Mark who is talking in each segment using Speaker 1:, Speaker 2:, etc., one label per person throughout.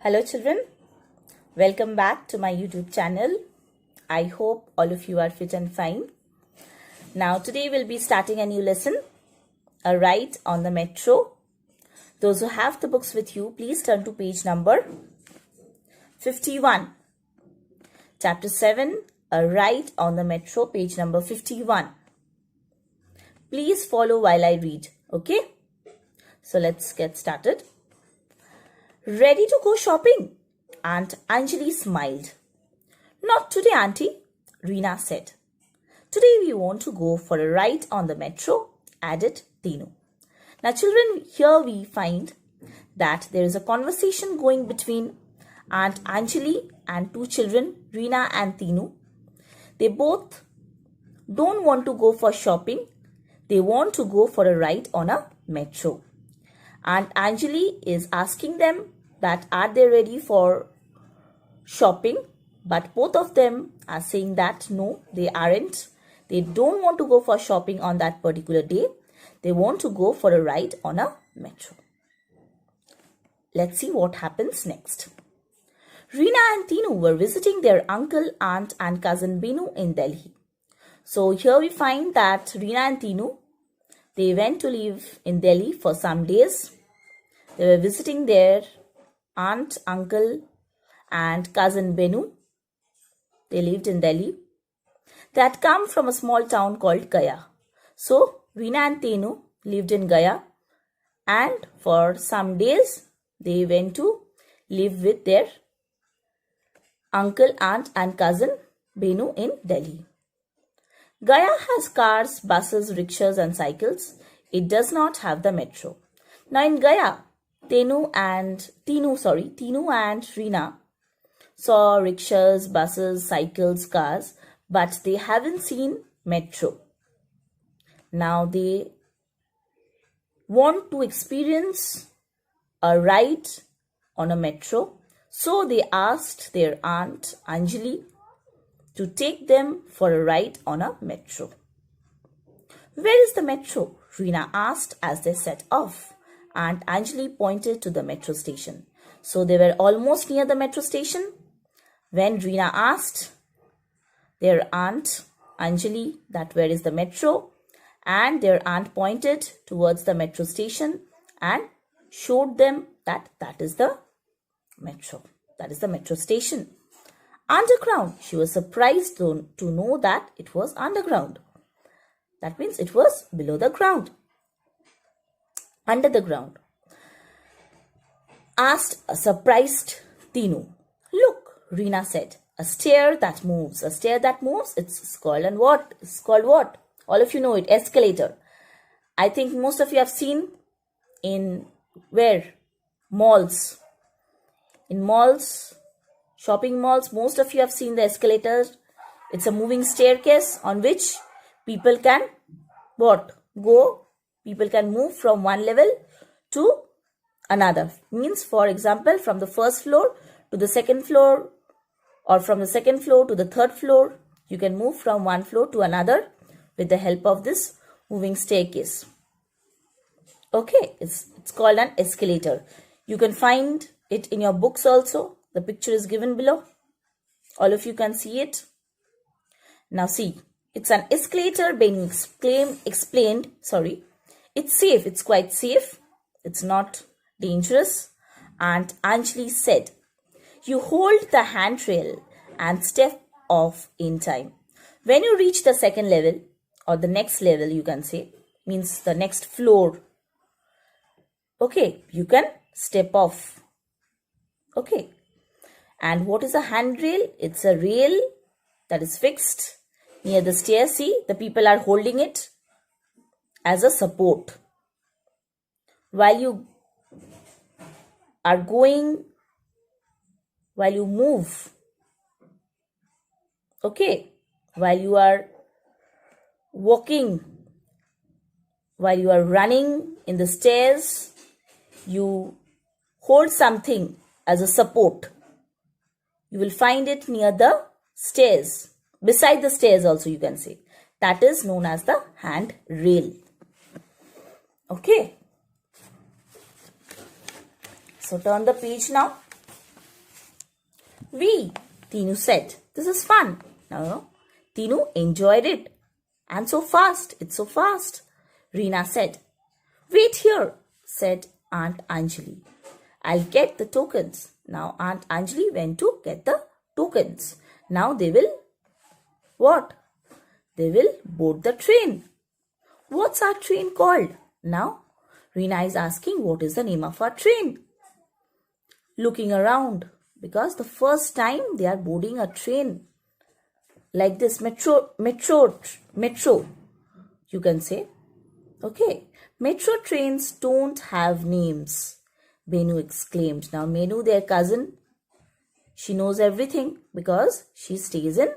Speaker 1: Hello children, welcome back to my YouTube channel. I hope all of you are fit and fine. Now today we'll be starting a new lesson, a ride on the metro. Those who have the books with you, please turn to page number 51. Chapter 7, a ride on the metro, page number 51. Please follow while I read, okay? So let's get started. Ready to go shopping? Aunt Anjali smiled. Not today, Auntie, Reena said. Today we want to go for a ride on the metro, added Tinu. Now children, here we find that there is a conversation going between Aunt Anjali and two children, Reena and Tinu. They both don't want to go for shopping. They want to go for a ride on a metro. Aunt Anjali is asking them that are they ready for shopping, but both of them are saying that no, they aren't. They don't want to go for shopping on that particular day. They want to go for a ride on a metro. Let's see what happens next. Reena and Tinu were visiting their uncle, aunt and cousin Binu in Delhi. So here we find that Reena and Tinu, they went to live in Delhi for some days. They were visiting their aunt, uncle and cousin Benu. They lived in Delhi. They had come from a small town called Gaya. So Reena and Tinu lived in Gaya, and for some days they went to live with their uncle, aunt and cousin Benu in Delhi. Gaya has cars, buses, rickshaws and cycles. It does not have the metro. Now in Gaya, Tinu and Reena saw rickshaws, buses, cycles, cars, but they haven't seen metro. Now they want to experience a ride on a metro. So they asked their aunt Anjali to take them for a ride on a metro. Where is the metro? Reena asked as they set off. Aunt Anjali pointed to the metro station. So they were almost near the metro station when Reena asked their aunt Anjali that where is the metro, and their aunt pointed towards the metro station and showed them that that is the metro. That is the metro station. Underground. She was surprised to know that it was underground. That means it was below the ground. Under the ground. Asked a surprised Tinu. Look, Reena said, a stair that moves. A stair that moves, it's called and what? It's called what? All of you know it, escalator. I think most of you have seen in where? Malls. In malls, shopping malls, most of you have seen the escalators. It's a moving staircase on which people can what? Go. People can move from one level to another. Means, for example, from the first floor to the second floor, or from the second floor to the third floor, you can move from one floor to another with the help of this moving staircase. Okay, it's called an escalator. You can find it in your books also. The picture is given below. All of you can see it. Now see, it's an escalator being explained. It's safe. It's quite safe. It's not dangerous. Aunt Anjali said, you hold the handrail and step off in time. When you reach the second level or the next level, you can say, means the next floor. Okay, you can step off. Okay. And what is a handrail? It's a rail that is fixed near the stair. See, the people are holding it as a support. While you are going, while you move, okay, while you are walking, while you are running in the stairs, you hold something as a support. You will find it near the stairs, beside the stairs also you can say. That is known as the handrail. Okay. So turn the page now. We, Tinu said. This is fun. Now, Tinu enjoyed it. And so fast, it's so fast. Reena said. Wait here, said Aunt Anjali. I'll get the tokens. Now Aunt Anjali went to get the tokens. Now they will what? They will board the train. What's our train called? Now Reena is asking what is the name of our train. Looking around because the first time they are boarding a train like this metro you can say. Okay, metro trains don't have names, Benu exclaimed. Now Benu, their cousin, she knows everything because she stays in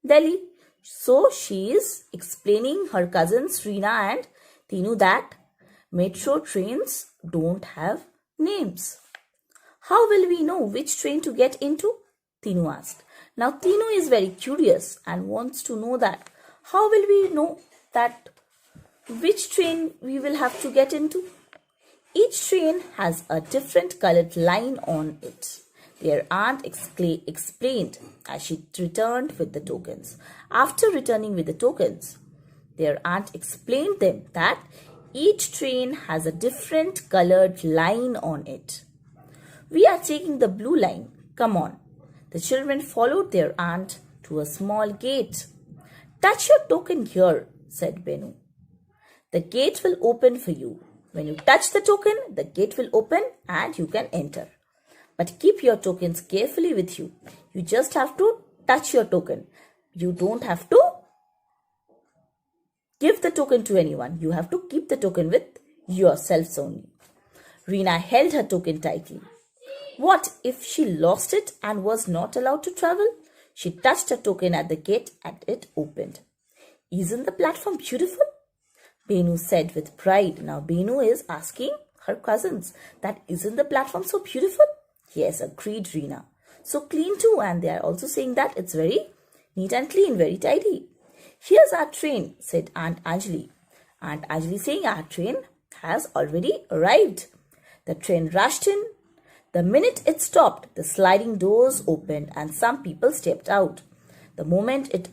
Speaker 1: Delhi. So she is explaining her cousins Reena and Tinu that metro trains don't have names. How will we know which train to get into? Tinu asked. Now Tinu is very curious and wants to know that how will we know that which train we will have to get into? Each train has a different colored line on it. Their aunt explained as she returned with the tokens. After returning with the tokens, their aunt explained them that each train has a different colored line on it. We are taking the blue line. Come on. The children followed their aunt to a small gate. Touch your token here, said Benu. The gate will open for you. When you touch the token, the gate will open and you can enter. But keep your tokens carefully with you. You just have to touch your token. You don't have to give the token to anyone. You have to keep the token with yourselves only. Reena held her token tightly. What if she lost it and was not allowed to travel? She touched her token at the gate and it opened. Isn't the platform beautiful? Benu said with pride. Now Benu is asking her cousins that isn't the platform so beautiful? Yes, agreed Reena. So clean too, and they are also saying that it's very neat and clean, very tidy. Here's our train, said Aunt Anjali. Aunt Anjali saying our train has already arrived. The train rushed in. The minute it stopped, the sliding doors opened and some people stepped out. The moment it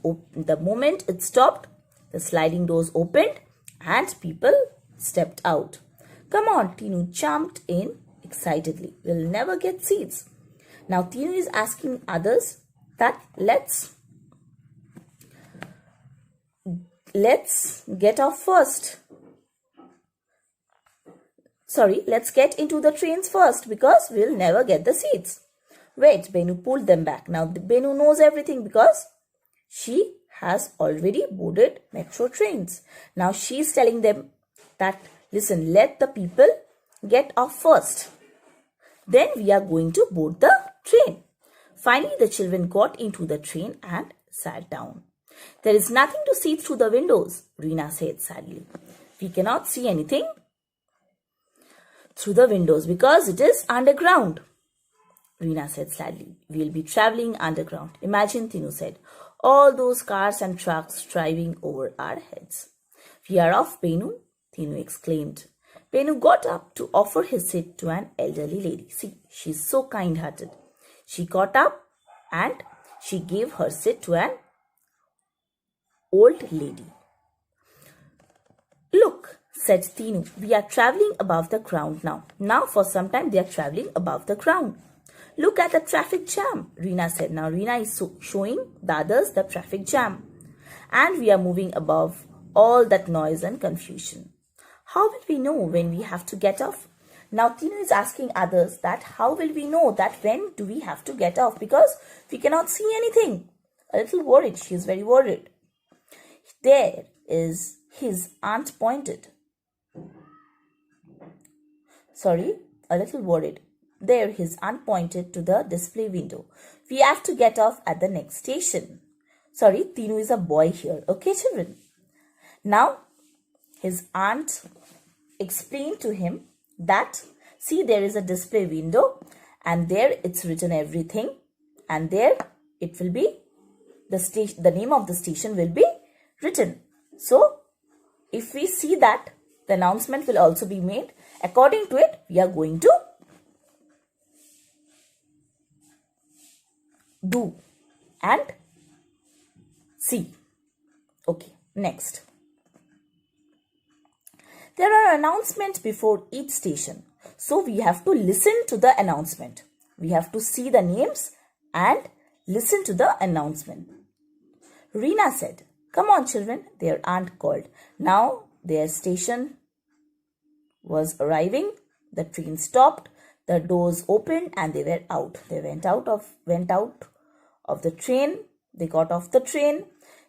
Speaker 1: stopped, the sliding doors opened and people stepped out. Come on, Tinu jumped in excitedly. We'll never get seats. Now Tinu is asking others that let's get off first. Let's get into the trains first because we'll never get the seats. Wait, Benu pulled them back. Now Benu knows everything because she has already boarded metro trains. Now she's telling them that, listen, let the people get off first. Then we are going to board the train. Finally, the children got into the train and sat down. There is nothing to see through the windows, Reena said sadly. We cannot see anything through the windows because it is underground, Reena said sadly. We'll be traveling underground. Imagine, Tinu said. All those cars and trucks driving over our heads. We are off, Benu, Tinu exclaimed. Benu got up to offer his seat to an elderly lady. See, she's so kind-hearted. She got up and she gave her seat to an old lady. Look, said Tinu, we are traveling above the ground now. Now for some time they are traveling above the ground. Look at the traffic jam, Reena said. Now Reena is showing the others the traffic jam. And we are moving above all that noise and confusion. How will we know when we have to get off? Now Tinu is asking others that how will we know that when do we have to get off because we cannot see anything. A little worried. She is very worried. There is his aunt pointed. A little worried. There his aunt pointed to the display window. We have to get off at the next station. Tinu is a boy here. Okay, children. Now, his aunt explained to him that, see, there is a display window and there it's written everything and there it will be, the name of the station will be written. So, if we see that, the announcement will also be made. According to it, we are going to do and see. Okay, next. There are announcements before each station. So we have to listen to the announcement. We have to see the names and listen to the announcement. Reena said, "Come on children," their aunt called. Now their station was arriving. The train stopped, the doors opened and they were out. They went out of the train. They got off the train.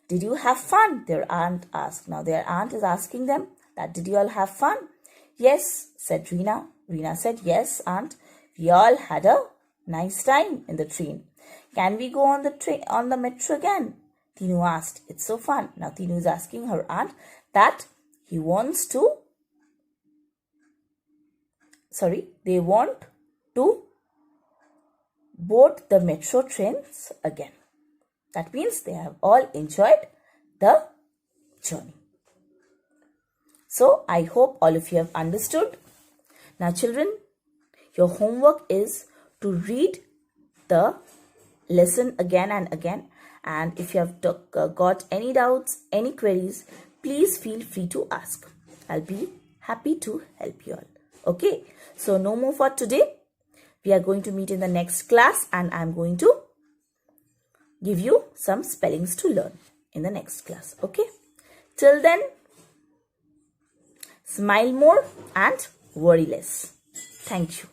Speaker 1: "Did you have fun?" their aunt asked. Now their aunt is asking them that, "Did you all have fun?" "Yes," said Reena. Reena said, "Yes, aunt, we all had a nice time in the train." "Can we go on the metro again?" Tinu asked. "It's so fun." Now Tinu is asking her aunt that they want to board the metro trains again. That means they have all enjoyed the journey. So I hope all of you have understood. Now children, your homework is to read the lesson again and again. And if you have got any doubts, any queries, please feel free to ask. I'll be happy to help you all. Okay, so no more for today. We are going to meet in the next class and I'm going to give you some spellings to learn in the next class. Okay, till then, smile more and worry less. Thank you.